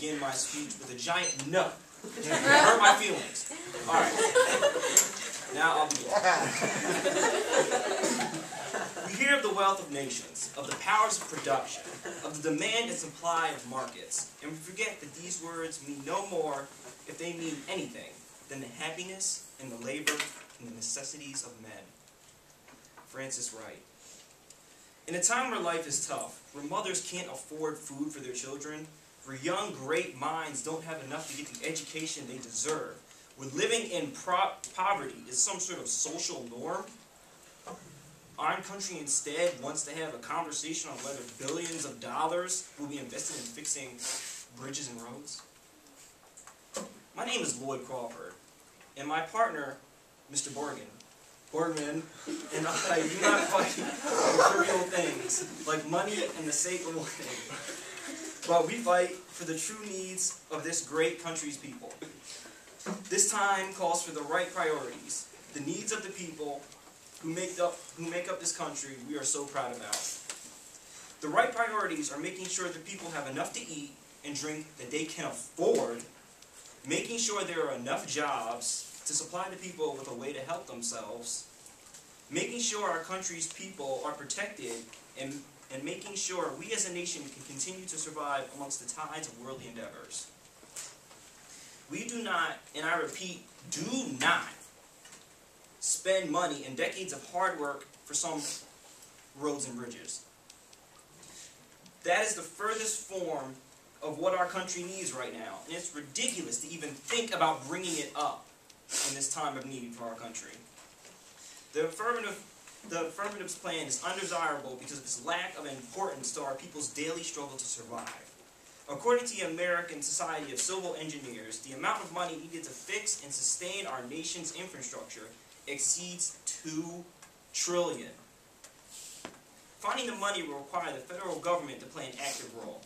begin my speech with a giant no. It hurt my feelings. Alright. Now I'll begin. We hear of the wealth of nations, of the powers of production, of the demand and supply of markets, and we forget that these words mean no more, if they mean anything, than the happiness and the labor and the necessities of men. Francis Wright. In a time where life is tough, where mothers can't afford food for their children, where young, great minds don't have enough to get the education they deserve, where living in poverty is some sort of social norm, our country instead wants to have a conversation on whether billions of dollars will be invested in fixing bridges and roads. My name is Lloyd Crawford, and my partner, Mr. Borgman, and I do not fight for trivial things like money and the sake of winning, but we fight for the true needs of this great country's people. This time calls for the right priorities, the needs of the people who make up this country we are so proud about. The right priorities are making sure that people have enough to eat and drink that they can afford, making sure there are enough jobs to supply the people with a way to help themselves, making sure our country's people are protected, and making sure we as a nation can continue to survive amongst the tides of worldly endeavors. We do not, and I repeat, do not spend money and decades of hard work for some roads and bridges. That is the furthest form of what our country needs right now, and it's ridiculous to even think about bringing it up in this time of need for our country. The affirmative's plan is undesirable because of its lack of importance to our people's daily struggle to survive. According to the American Society of Civil Engineers, the amount of money needed to fix and sustain our nation's infrastructure exceeds $2 trillion. Finding the money will require the federal government to play an active role.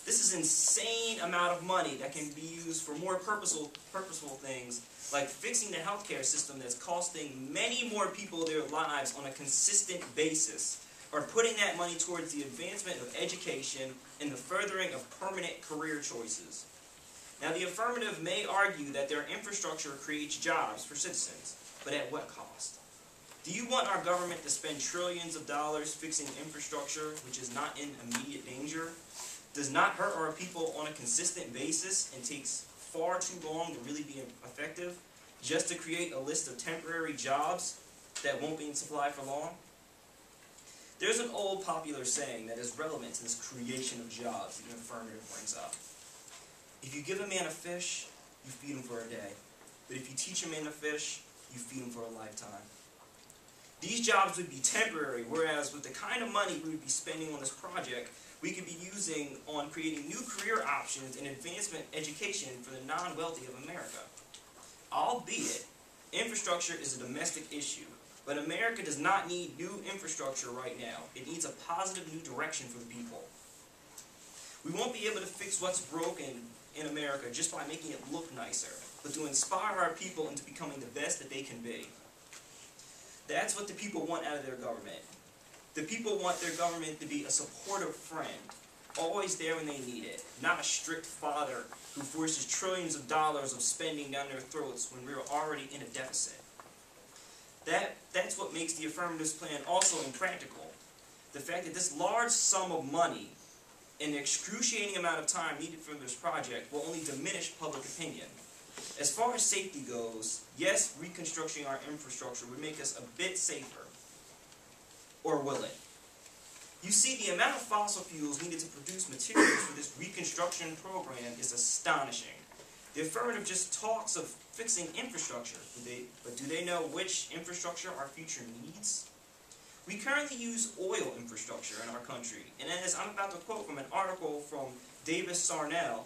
This is an insane amount of money that can be used for more purposeful things, like fixing the healthcare system that's costing many more people their lives on a consistent basis, or putting that money towards the advancement of education and the furthering of permanent career choices. Now, the affirmative may argue that their infrastructure creates jobs for citizens, but at what cost? Do you want our government to spend trillions of dollars fixing infrastructure which is not in immediate danger, does not hurt our people on a consistent basis, and takes far too long to really be effective, just to create a list of temporary jobs that won't be in supply for long? There's an old popular saying that is relevant to this creation of jobs that the affirmative brings up. If you give a man a fish, you feed him for a day. But if you teach a man to fish, you feed him for a lifetime. These jobs would be temporary, whereas with the kind of money we would be spending on this project, we could be using on creating new career options and advancement education for the non-wealthy of America. Albeit, infrastructure is a domestic issue, but America does not need new infrastructure right now. It needs a positive new direction for the people. We won't be able to fix what's broken in America just by making it look nicer, but to inspire our people into becoming the best that they can be. That's what the people want out of their government. The people want their government to be a supportive friend, always there when they need it, not a strict father who forces trillions of dollars of spending down their throats when we're already in a deficit. That's what makes the affirmative's plan also impractical. The fact that this large sum of money and the excruciating amount of time needed for this project will only diminish public opinion. As far as safety goes, yes, reconstructing our infrastructure would make us a bit safer. Or will it? You see, the amount of fossil fuels needed to produce materials for this reconstruction program is astonishing. The affirmative just talks of fixing infrastructure, but do they know which infrastructure our future needs? We currently use oil infrastructure in our country, and as I'm about to quote from an article from Davis Sarnell,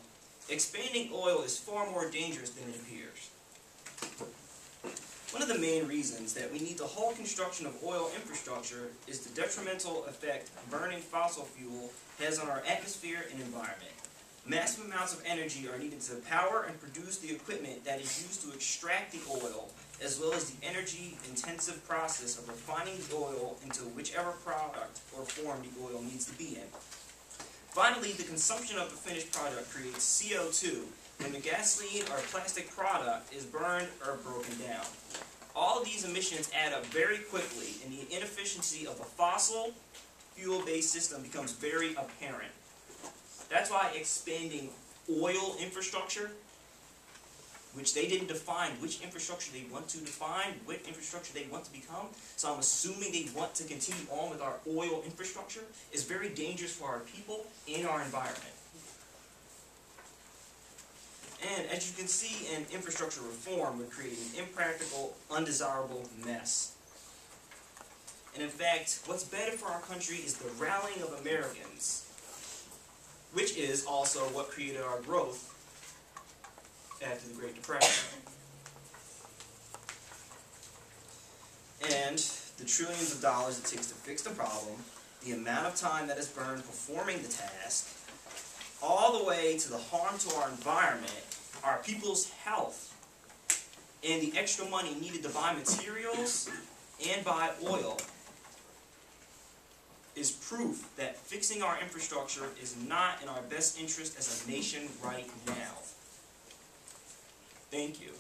expanding oil is far more dangerous than it appears. One of the main reasons that we need the whole construction of oil infrastructure is the detrimental effect burning fossil fuel has on our atmosphere and environment. Massive amounts of energy are needed to power and produce the equipment that is used to extract the oil, as well as the energy-intensive process of refining the oil into whichever product or form the oil needs to be in. Finally, the consumption of the finished product creates CO2 when the gasoline or plastic product is burned or broken down. All of these emissions add up very quickly, and the inefficiency of a fossil fuel-based system becomes very apparent. That's why expanding oil infrastructure, which they didn't define which infrastructure they want to define, what infrastructure they want to become, so I'm assuming they want to continue on with our oil infrastructure, is very dangerous for our people and our environment. And as you can see, an infrastructure reform would create an impractical, undesirable mess. And in fact, what's better for our country is the rallying of Americans, which is also what created our growth after the Great Depression. And the trillions of dollars it takes to fix the problem, the amount of time that is burned performing the task, all the way to the harm to our environment, our people's health, and the extra money needed to buy materials and buy oil, is proof that fixing our infrastructure is not in our best interest as a nation right now. Thank you.